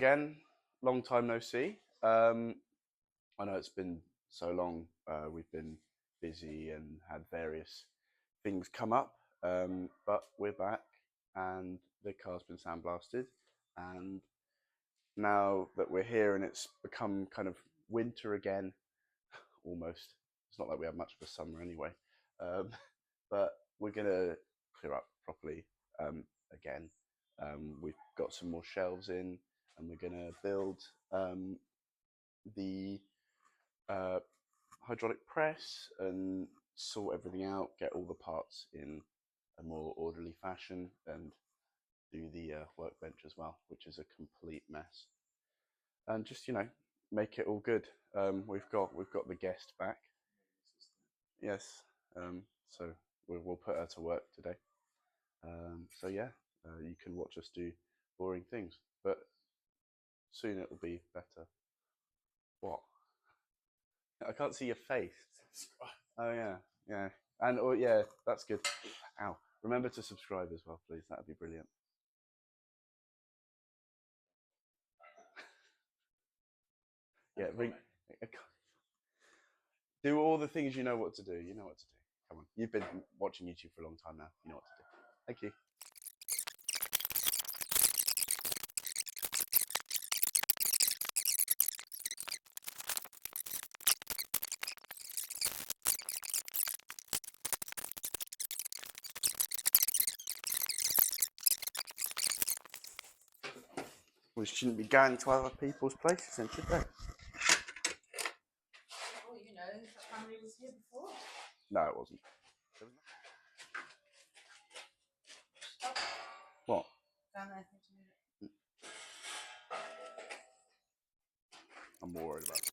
again. Long time no see. I know it's been so long. We've been busy and had various things come up, but we're back, and the car's been sandblasted. And now that we're here, and it's become kind of winter again, almost. It's not like we have much of a summer anyway, um, but we're gonna clear up properly again. We've got some more shelves in, and we're gonna build the uh, hydraulic press and sort everything out, get all the parts in a more orderly fashion, and do the workbench as well, which is a complete mess. And just make it all good. We've got the guest back. Yes. So we'll put her to work today. So yeah, you can watch us do boring things, but soon it'll be better. What? I can't see your face. Oh yeah, yeah, and oh yeah, that's good. Ow! Remember to subscribe as well, please. That'd be brilliant. Yeah, do all the things you know what to do. You know what to do. Come on, you've been watching YouTube for a long time now. You know what to do. Thank you. We shouldn't be going to other people's places, then, should they? Well, that family was here before. No, it wasn't. What? Down there. I'm more worried about it.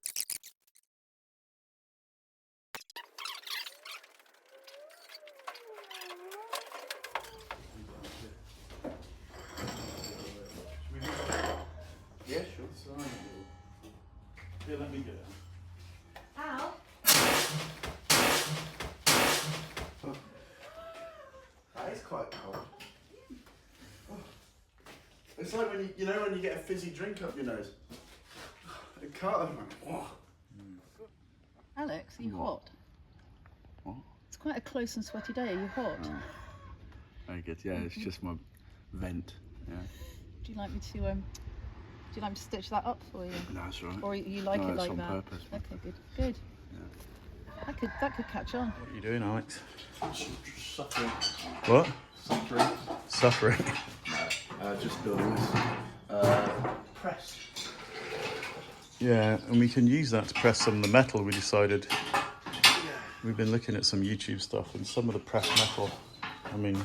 Yeah, sure. Yeah, let me get it. Al? That is quite cold. It's like when when you get a fizzy drink up your nose. It can't. Alex, are you What? hot? What? It's quite a close and sweaty day. Are you hot? Oh. Very good. Yeah, it's just my vent. Yeah. Do you like me to stitch that up for you? No, that's right. Or you like No, it it's like on that? purpose. Okay, good. Good. Yeah. That could catch on. What are you doing, Alex? Suffering. What? Suffering. Suffering. Just building this press. Yeah, and we can use that to press some of the metal, we decided. We've been looking at some YouTube stuff, and some of the pressed metal, I mean,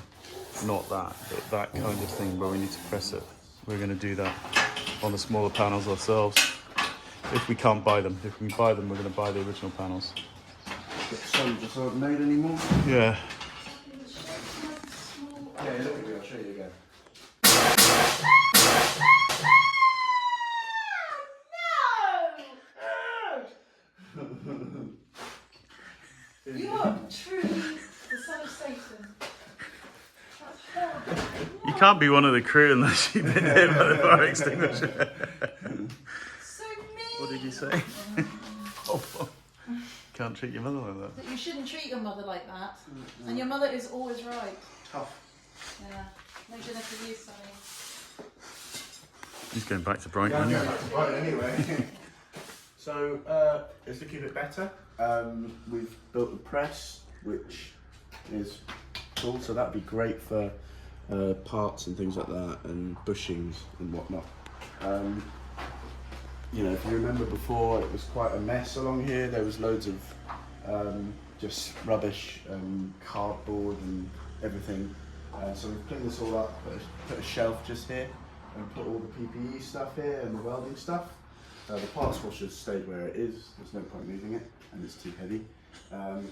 not that, but that kind of thing where we need to press it. We're going to do that on the smaller panels ourselves. If we can't buy them. If we can buy them, we're going to buy the original panels. But some just aren't made anymore. Yeah. Yeah, look at me, I'll show you again. You are truly the son of Satan. That's horrible. You can't be one of the crew unless you've been hit by the fire extinguisher. So mean. What did you say? Oh, can't treat your mother like that. That you shouldn't treat your mother like that. And your mother is always right. Tough. Yeah. No dinner for you, Sonny. He's going back to Brighton. Yeah, I'm anyway. going back to Brighton anyway. So, it's looking a bit better. We've built the press, which is cool, so that'd be great for parts and things like that, and bushings and whatnot. If you remember before, it was quite a mess along here. There was loads of just rubbish and cardboard and everything. So we've cleaned this all up, put a shelf just here, and put all the PPE stuff here and the welding stuff. The parts washer stayed where it is. There's no point moving it, and it's too heavy.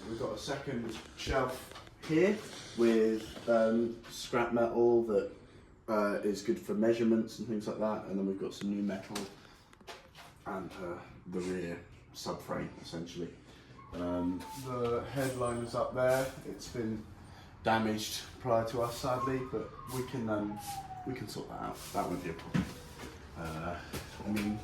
We've got a second shelf here with scrap metal that is good for measurements and things like that. And then we've got some new metal and the rear subframe, essentially. The headline is up there. It's been damaged prior to us, sadly, but we can sort that out. That won't be a problem. I mean,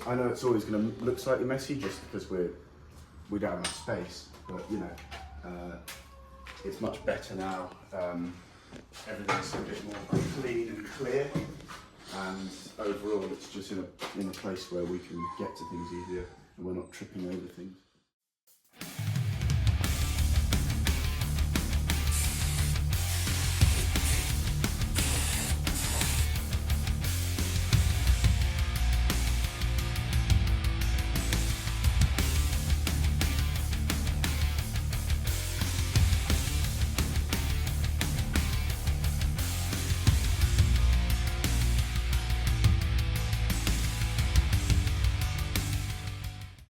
I know it's always going to look slightly messy just because we don't have enough space, but you know, it's much better now. Everything's a bit more clean and clear, and overall it's just in a place where we can get to things easier and we're not tripping over things.